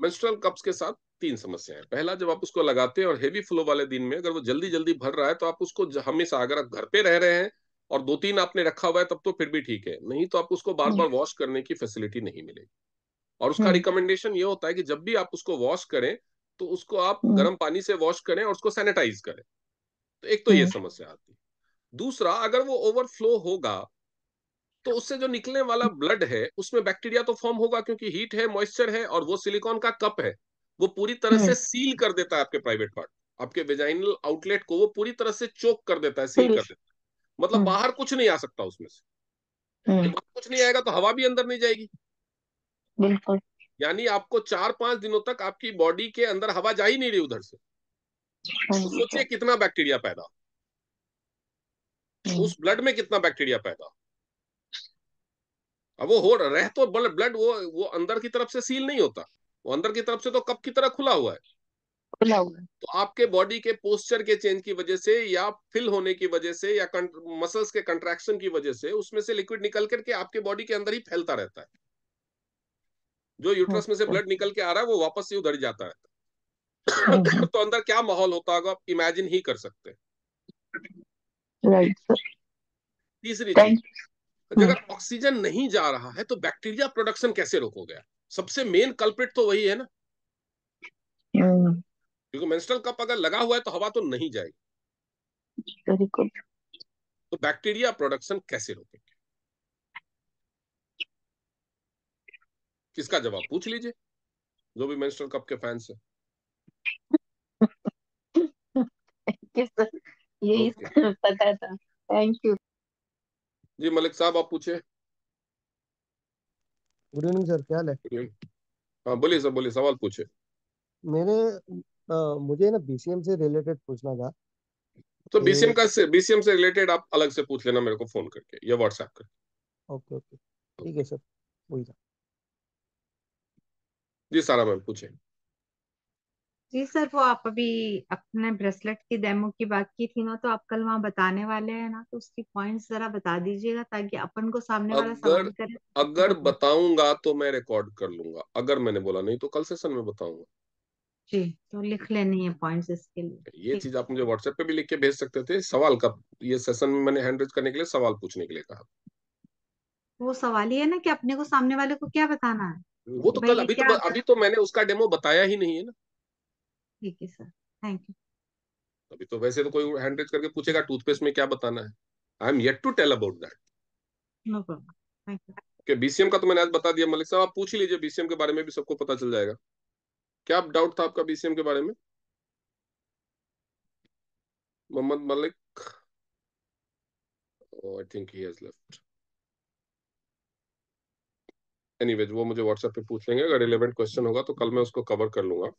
Menstrual cups के साथ तीन समस्याएं हैं। पहला, जब आप उसको लगाते हैं और हेवी फ्लो वाले दिन में अगर वो जल्दी जल्दी भर रहा है तो आप उसको हमेशा, अगर आप घर पे रह रहे हैं और दो तीन आपने रखा हुआ है तब तो फिर भी ठीक है, नहीं तो आप उसको बार बार वॉश करने की फैसिलिटी नहीं मिलेगी। और उसका हम्म। रिकमेंडेशन ये होता है कि जब भी आप उसको वॉश करें तो उसको आप हम्म। गर्म पानी से वॉश करें और उसको सैनिटाइज करें। तो एक तो ये हम्म। समस्या आती है। दूसरा, अगर वो ओवरफ्लो होगा तो उससे जो निकलने वाला ब्लड है उसमें बैक्टीरिया तो फॉर्म होगा, क्योंकि हीट है, मॉइस्चर है, और वो सिलिकॉन का कप है, वो पूरी तरह से हम्म। सील कर देता है आपके प्राइवेट पार्ट, आपके वेजाइनल आउटलेट को वो पूरी तरह से चोक कर देता है, सील कर फिनिश। देता है। मतलब हम्म। बाहर कुछ नहीं आ सकता उसमें से। तो हम्म। बाहर कुछ नहीं आएगा तो हवा भी अंदर नहीं जाएगी। बिल्कुल। यानी आपको 4-5 दिनों तक आपकी बॉडी के अंदर हवा जा ही नहीं रही उधर से। हाँ तो जी सोचिए सर। कितना बैक्टीरिया पैदा, हम्म। उस ब्लड में कितना बैक्टीरिया पैदा। अब वो हो रह तो ब्लड वो अंदर की तरफ से सील नहीं होता, वो अंदर की तरफ से तो कप की तरह खुला हुआ है। खुला हुआ है। तो आपके बॉडी के पोस्चर के चेंज की वजह से या फिल होने की वजह से या मसल्स के कंट्रैक्शन की वजह से उसमें से लिक्विड निकल करके आपके बॉडी के अंदर ही फैलता रहता है। जो यूट्रस में से अच्छा। ब्लड निकल के आ रहा है वो वापस से उधर ही जाता रहता है। हम्म। तो अंदर क्या माहौल होता होगा आप इमेजिन ही कर सकते हैं। Right sir. तीसरी चीज, थैंक यू। अगर ऑक्सीजन नहीं जा रहा है तो बैक्टीरिया प्रोडक्शन कैसे रोकोगे? सबसे मेन कल्प्रिट तो वही है ना, हम्म। क्योंकि मेंस्ट्रुअल कप अगर लगा हुआ है तो हवा तो नहीं जाएगी। Very good. तो बैक्टीरिया प्रोडक्शन कैसे रोकेंगे? किसका जवाब पूछ लीजिए, जो भी मेंस्ट्रुअल कप के फैंस है। Thank you sir. यही ओके पता था। Thank you. जी, मलिक साहब आप पूछे। गुड इवनिंग सर, क्या हाल है? हाँ बोलिए सर, बोलिए, सवाल पूछे। मेरे मुझे ना बीसीएम से रिलेटेड पूछना था तो बीसीएम कि। का बीसीएम से रिलेटेड आप अलग से पूछ लेना मेरे को फोन करके या व्हाट्सएप करके। ओके ओके, ठीक है ओके सर, वही था। जी, सारा मैम पूछे। जी सर, वो आप अभी अपने ब्रेसलेट की डेमो की बात की थी ना, तो आप कल वहां बताने वाले हैं ना, तो उसकी पॉइंट्स जरा बता दीजिएगा ताकि अपन को सामने वाला अगर सवाल करे तो अगर बता। बताऊंगा तो मैं रिकॉर्ड कर लूंगा, अगर मैंने बोला, नहीं तो कल सेशन में बताऊंगा। जी, तो लिख लेनी है पॉइंट्स इसके लिए। ये ठीक चीज आप है। मुझे व्हाट्सएप पे भी लिख के भेज सकते थे, सवाल का। ये सेशन में मैंने हैंड रेज करने के लिए, सवाल पूछने के लिए कहा। वो सवाल ही है ना कि अपने को सामने वाले को क्या बताना है, वो कि तो भाई कल, ये क्या अभी अगर। तो मैंने उसका डेमो बताया ही नहीं है ना। ठीक है सर, थैंक यू। अभी तो वैसे तो कोई हैंड रेज करके पूछेगा टूथपेस्ट में क्या बताना है। I am yet to tell about that. No problem. Thank you. कि बीसीएम का तो मैंने आज बता दिया। मलिक साहब आप पूछ ही लीजिए, बीसीएम के बारे में भी सबको पता चल जाएगा। क्या डाउट था आपका बीसीएम के बारे में, Mohammed Malik? I think he has left. Anyways, वो मुझे व्हाट्सएप पे पूछ लेंगे, अगर रिलेवेंट क्वेश्चन होगा तो कल मैं उसको कवर कर लूंगा।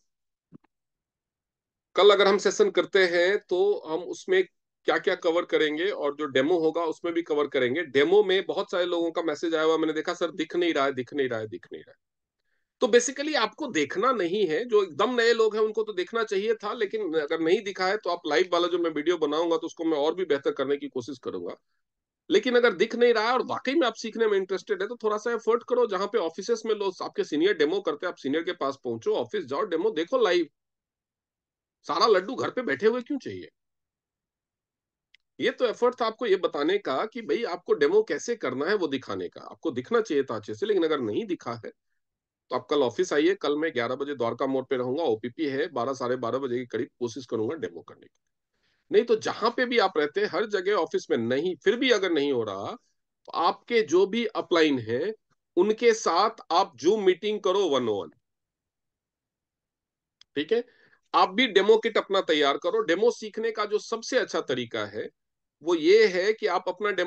कल अगर हम सेशन करते हैं तो हम उसमें क्या क्या कवर करेंगे, और जो डेमो होगा उसमें भी कवर करेंगे। डेमो में बहुत सारे लोगों का मैसेज आया हुआ मैंने देखा, सर दिख नहीं रहा है, दिख नहीं रहा है, दिख नहीं रहा है। तो बेसिकली आपको देखना नहीं है, जो एकदम नए लोग हैं उनको तो देखना चाहिए था, लेकिन अगर नहीं दिखा है तो आप लाइव वाला जो मैं वीडियो बनाऊंगा तो उसको मैं और भी बेहतर करने की कोशिश करूंगा। लेकिन अगर दिख नहीं रहा है और वाकई में आप सीखने में इंटरेस्टेड है तो थोड़ा सा एफर्ट करो, जहां पे ऑफिसेस में लोग आपके सीनियर डेमो करते हैं, आप सीनियर के पास पहुंचो, ऑफिस जाओ, डेमो देखो लाइव। सारा लड्डू घर पे बैठे हुए क्यों चाहिए? ये तो एफर्ट था आपको ये बताने का कि भाई आपको डेमो कैसे करना है वो दिखाने का, आपको दिखना चाहिए था अच्छे से। लेकिन अगर नहीं दिखा है तो आप कल ऑफिस आइए, कल मैं 11 बजे द्वारका मोड़ पे रहूंगा, ओपीपी है, 12 साढ़े 12 बजे के करीब कोशिश करूंगा डेमो करने की। नहीं तो जहां पे भी आप रहते हैं हर जगह ऑफिस में, नहीं फिर भी अगर नहीं हो रहा तो आपके जो भी अपलाइन है उनके साथ आप जूम मीटिंग करो 1-on-1। ठीक है? आप भी डेमो किट अपना तैयार करो। डेमो सीखने का जो सबसे अच्छा तरीका है वो ये है कि आप अपना